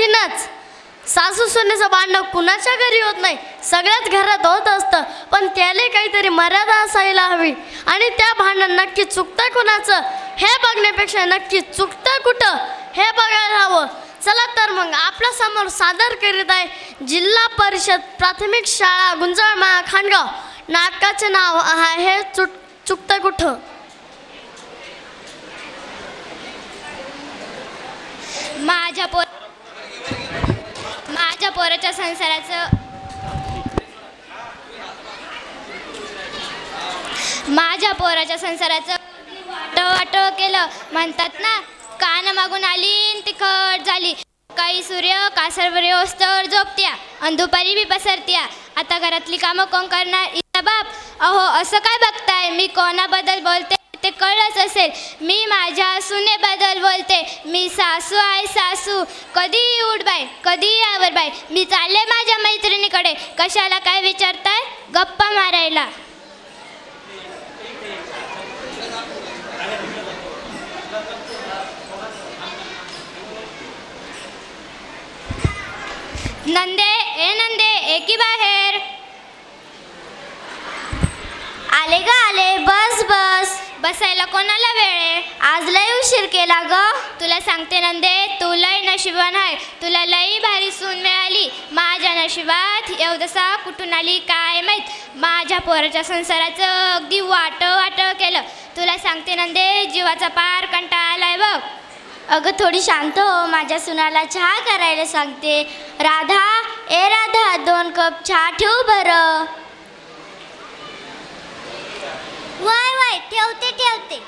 कठीणच. सासू सुनेचं भांडण कुणाच्या घरी होत नाही, सगळ्याच घरात होत असतं. पण त्याला काहीतरी मर्यादा असायला हवी. आणि त्या भांडण नक्की चुकतं कुणाचं हे बघण्यापेक्षा नक्की चुकतं कुठं हे बघायला हवं. चला तर मग आपल्या समोर सादर करीत आहे जिल्हा परिषद प्राथमिक शाळा गुंजाळमाळा खांडगाव. नाटकाचे नाव आहे चुकतं कुठं. माझ्या पोराच्या संसाराचं वाट केलं. म्हणतात ना, कान मागून आली तिखट झाली. काही सूर्य कासरवर येऊस्तवर झोपत्या आणि दुपारी बी पसरत्या. आता घरातली कामं कोण करणार? इथं बाप. अहो, असं काय बघताय? मी कोणाबद्दल बोलते ते कळलंच असेल. मी माझ्या सुनेबद्दल बोलते. मी सासू आहे, सासू. कधी उठ बाय, कधी आवर बाय. मी चालले माझ्या मैत्रिणीकडे. कशाला काय विचारताय? गप्पा मारायला. नंदे, ए नंदे, एकी बाहेर. आले ग आले. बस बस. बसायला कोणाला वेळ आहे? आज लय उशीर केला ग. तुला सांगते नंदे, तू लय नशिबान आहे. तुला लई भारी सून मिळाली. माझ्या नशिबात एवढसा कुठून आली काय माहीत. माझ्या पोराच्या संसाराचं अगदी वाट केलं. तुला सांगते नंदे, जीवाचा पार कंटाळा आलाय बघ. अगं थोडी शांत हो. माझ्या सुनाला चहा करायला सांगते. राधा, ए राधा, 2 कप चहा ठेव बरं. वय ठेवते.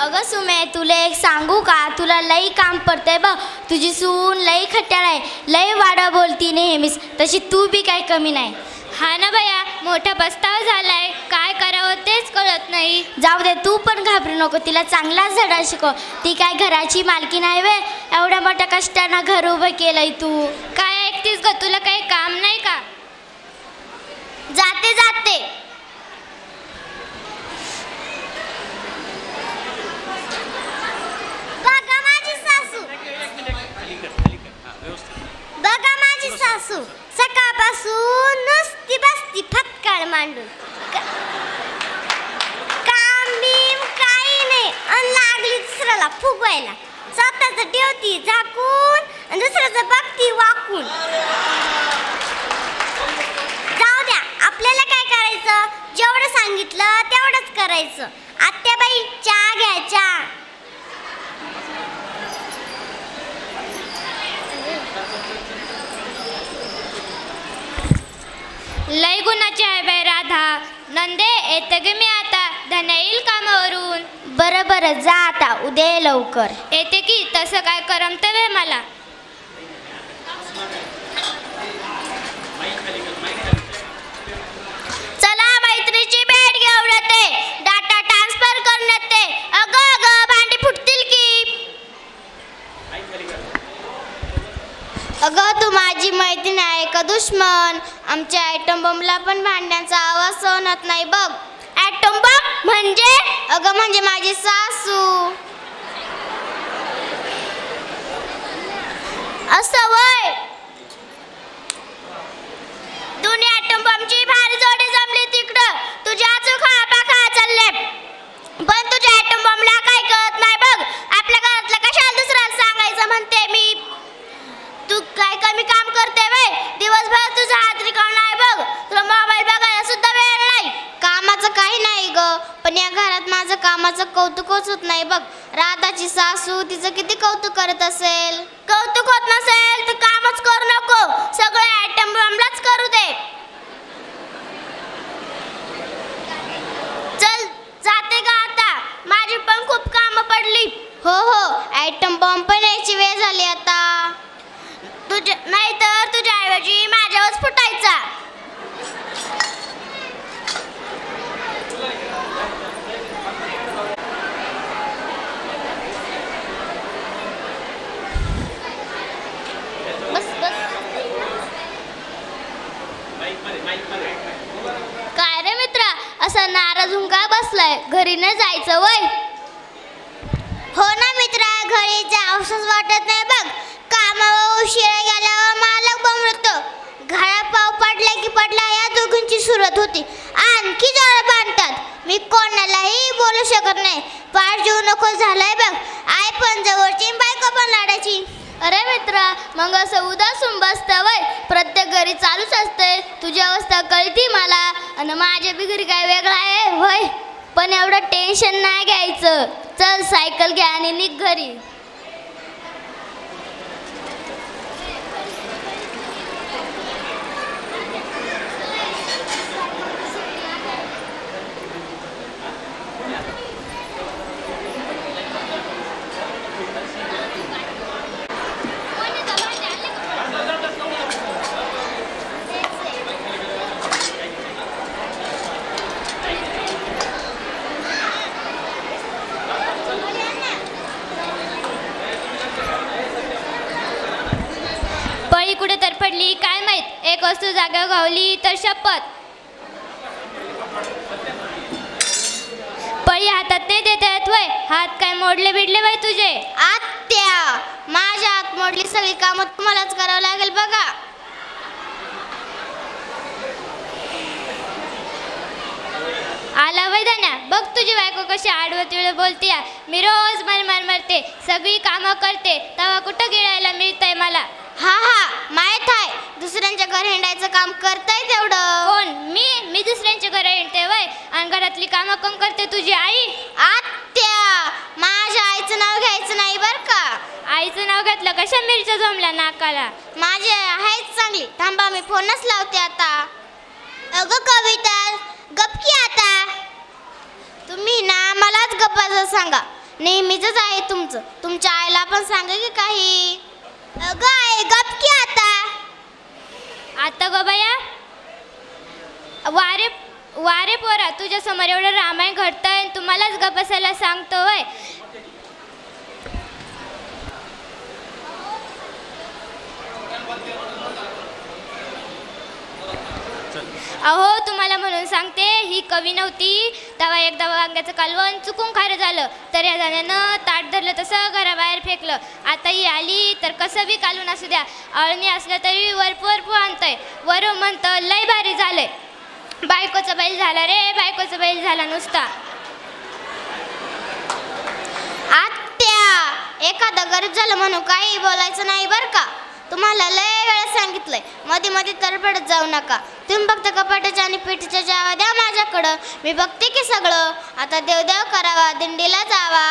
अगं सुमे, तुला एक सांगू का? तुला लई काम पडतंय बघ. तुझी सून लई खट्याळ आहे, लई वाडा बोलती नेहमीच. तशी तू बी काय कमी नाही. हा ना बया, मोठा पस्तावा झालाय. काय करावं तेच कळत नाही. जाऊ दे, तू पण घाबरू नको. तिला चांगलाच धडा शिकव. ती काय घराची मालकी नाही वे. एवढ्या मोठ्या कष्टानं घर उभं केलंय तू. काय ऐकतीस ग? तुला काही काम नाही का? जाते. बघा माझी सासू सकाळपासून नुसती बसती फटकाळ मांडून. काम बीम काही नाही. आणि लागली दुसऱ्याला फुगवायला. स्वतःच ठेवती झाकून आणि दुसऱ्याचं बघती वाकून. जाऊ द्या, आपल्याला काय करायचं? जेवढं सांगितलं तेवढंच करायचं. आत्याबाई, चहा घ्या, चहा. लय गुणाची आहे बाई राधा. नंदे, येते गे मी आता. धन्या येईल कामावरून. बरं जा आता. उद्या ये लवकर. येते की. तसं काय करमतं वे मला. चला, मैत्रीची भेट घेऊन येते. डाटा ट्रान्सफर करून येते. अगं भांडी फुटतील की. अगं, तू माझी मैत्रीण आहे का दुश्मन? आमच्या ॲटम बॉम्बला पण भांड्यांचा आवाज सहन होत नाही बघ. ॲटम बॉम्ब म्हणजे? अगं म्हणजे माझी सासू. असं वय. दोन्ही ॲटम बॉम्बची भारी जोडी जमली तिकडं. तुझ्या आजू खा चालले. पण तुझ्या ॲटम बॉम्बला काय कळत नाही बघ. आपल्या घरातलं कशाला दुसऱ्याला सांगायचं म्हणते मी. तू काय कमी काम करते वे? दिवसभर तुझा हात रिकामा आहे बघ. तुला मोबाईल बघायला सुद्धा वेळ नाही. कामाचं काही नाही ग, पण या घरात माझं कामाचं कौतुकच होत नाही बघ. राधाची सासू तिचं किती कौतुक करत असेल. कौतुक होत नसेल तर कामच करू नको. सगळे आयटम बॉम्बलाच करू दे. चल, जाते का आता? माझी पण खूप कामं पडली. हो आयटम बॉम्ब पण यायची वेळ झाली आता. नाहीतर तुझ्या ऐवजी माझ्यावरच फुटायचा. काय रे मित्रा, असा नाराज होऊन का बसलाय? घरी नाही जायचं वय? हो ना मित्रा, घरी जावंसच वाटत नाही बघ. कामावर उशीर सुरुवात होती. आणखी जाळं बांधतात. मी कोणालाही बोलू शकत नाही. पार जीव नको झालाय बघ. आई पण जवळची बायको पण लाडाची. अरे मित्रा, मग असं उदासून बसतं वय? प्रत्येक घरी चालूच असते. तुझी अवस्था कळती मला, आणि माझ्या बी घरी काय वेगळं आहे होय. पण एवढं टेन्शन नाही घ्यायचं. चल सायकल घ्या आणि निघ घरी. पळी कुठे तर पडली काय माहित. एक वस्तू जागेवर घावली तर शपथ. पळी हातात नाही देता येत वय? हात काय मोडले बिडले वय तुझे? आत्या, माझ्या हात मोडली सगळी कामं तुम्हालाच करावं लागेल बघा. आला वैदान्या, बघ तुझी बायको कशी आडवं तिळं बोलते. मी रोज मर मरते, सगळी कामं करते, तेव्हा कुठं गिळायला मिळतंय मला? हा माहित आहे. दुसऱ्यांच्या घर हिंडायचं काम करताय तेवढं. कोण? मी दुसऱ्यांच्या घरी येते वय? आणि घरातली कामं कोण करते? तुझी आई. आत्या, माझ्या आईचं नाव घ्यायचं नाही बर का. आईचं नाव घेतलं कशा मिरच्या जमल्या नाकाला? माझी आई आहेच चांगली. थांबा, मी फोनच लावते आता. अगं कविता, गपकी आता. तुम्ही ना मलाच गप्पाचं सांगा. नेहमीच आहे तुमचं. तुमच्या आईला पण सांगा की काही. अगं आई, गपकी आता. आता ग बया, वारे पोरा, तुझ्या समोर एवढं रामायण घडतंय, तुम्हालाच गप बसायला सांगतो वय? अहो, तुम्हाला म्हणून सांगते, ही कवी नव्हती तेव्हा एकदा वांग्याचं कालवण चुकून खारं झालं तर या जाण्यानं ताट धरलं तसं घराबाहेर फेकलं. आता ही आली तर कसं बी कालवून असू द्या, अळणी असलं तरी वरपू आणतंय. वरून म्हणतं लय भारी झालंय. बायकोचा बैल झाला रे, बायकोचा बैल झाला नुसता. आत्या, एखादं गरीब झालं म्हणून काही बोलायचं नाही बर का. तुम्हाला लय वेळा सांगितलंय, मध्ये मध्ये तरफडत जाऊ नका. तुम्ही फक्त कपाटाच्या आणि पिठीच्या जावा द्या माझ्याकडं. मी बघते की सगळं. आता देवदेव करावा, दिंडीला जावा.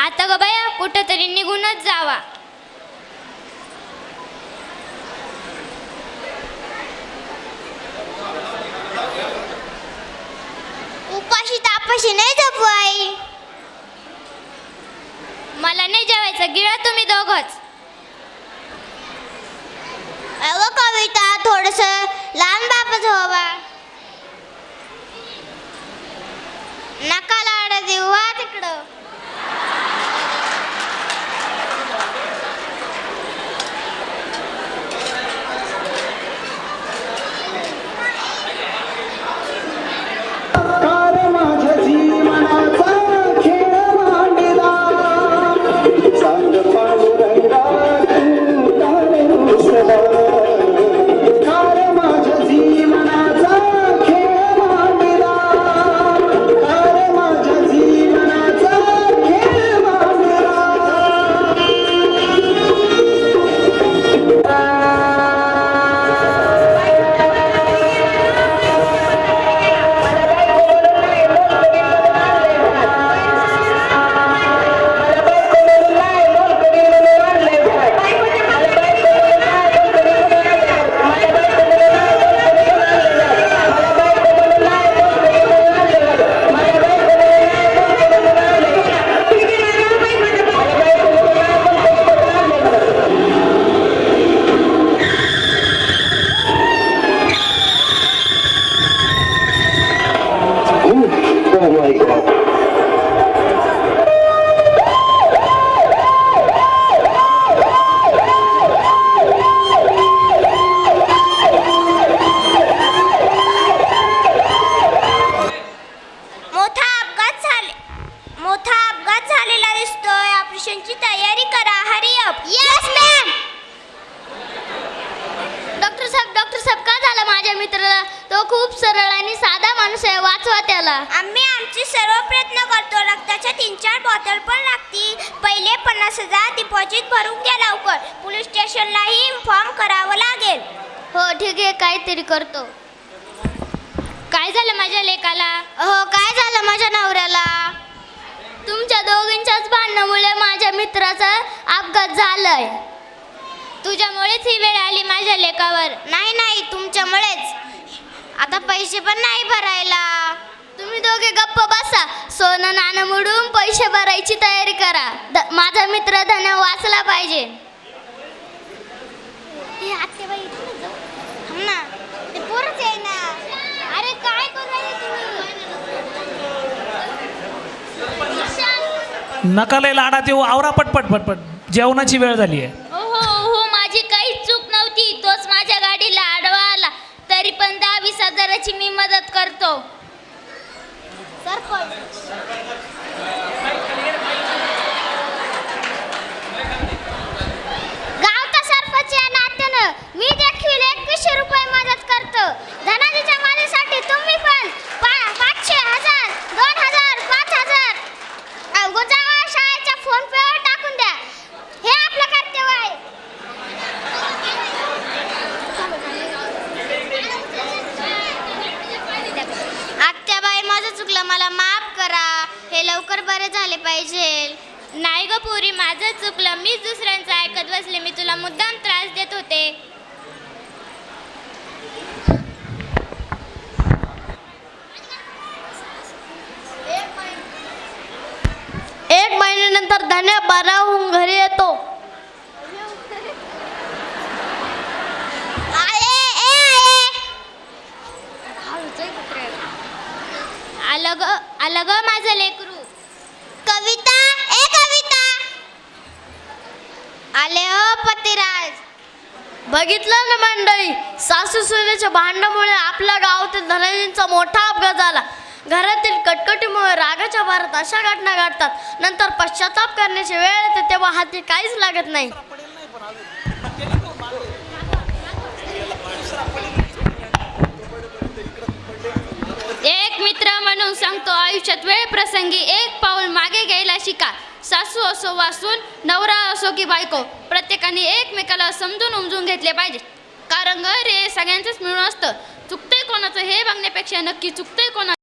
आता ग बाया, कुठं तरी निघूनच जावा. उपाशी तापाशी नाही जपू आई. मला नाही जेवायचं, गिळा तुम्ही दोघंच. अगं कविता, थोडंसं लहान बापच व्हावा. नका लाड देऊ वा तिकडं. खूप सरळ आणि साधा माणूस आहे, वाचवा त्याला. आम्ही आमचे सर्व प्रयत्न करतो. रक्ताच्या 3-4 बॉटल पण लागतील. पहिले 50,000 डिपॉझिट भरून द्या लवकर. पोलीस स्टेशनलाही इन्फॉर्म करावं लागेल. हो ठीक आहे, काहीतरी करतो. काय झालं माझ्या लेकाला? हो, काय झालं माझ्या नवऱ्याला? तुमच्या दोघींच्याच भांडणामुळे माझ्या मित्राचा अपघात झालाय. तुझ्यामुळेच ही वेळ आली माझ्या लेकावर. नाही, तुमच्यामुळेच. आता पैसे पण नाही भरायला. तुम्ही दोघे गप्प बसा. सोनं नाणं मोडून पैसे भरायची तयारी करा. माझा मित्र धन वाचला पाहिजे. ना ते पोरच आहे ना. अरे काय करू राहिले तुम्ही? नका लय लाडात येऊ. आवरा पटपट पटपट, जेवणाची वेळ झाली आहे. हो, माझी काहीच चूक नव्हती. तोच माझ्या गाडीला आडवा आला. तरी पण 10-20 हजाराची मी मदत करतो. गावचा सरपंच या नात्यानं मी देखील 2100 रुपये मदत करतो. धनाजीच्या माझ्यासाठी तुम्ही पण 500, 1000, 2000, 5000 गुजरावा शाळेच्या फोन पेवर टाकून द्या. हे आपलं कर्तव्य आहे. आत्याबाई, माझं चुकलं, मला माफ करा. हे लवकर बरे झाले पाहिजे. नाही ग पुरी, माझं चुकलं. मीच दुसऱ्यांचं ऐकत बसले. मी तुला मुद्दाम त्रास देत होते. एक महिन्यानंतर धन्या बरा होऊन घरी येतो. आलं ग माझं लेकरू. कविता, ए कविता, आले हो पतिराज. बघितलं ना मंडळी, सासू सुनेच्या भांडणामुळे आपल्या गावातील धनाजींचा मोठा अपघात झाला. घरातील कटकटीमुळे रागाच्या भरात अशा घटना घडतात. नंतर पश्चाताप करण्याची वेळ येते तेव्हा हाती काहीच लागत नाही. एक मित्र म्हणून सांगतो, आयुष्यात वेळ प्रसंगी एक पाऊल मागे घ्यायला शिका. सासू असो वासून, नवरा असो की बायको, प्रत्येकाने एकमेकाला समजून उमजून घेतले पाहिजे. कारण घर हे सगळ्यांचंच मिळून असतं. चुकतंय कोणाचं हे बघण्यापेक्षा नक्की चुकतंय कोणाचं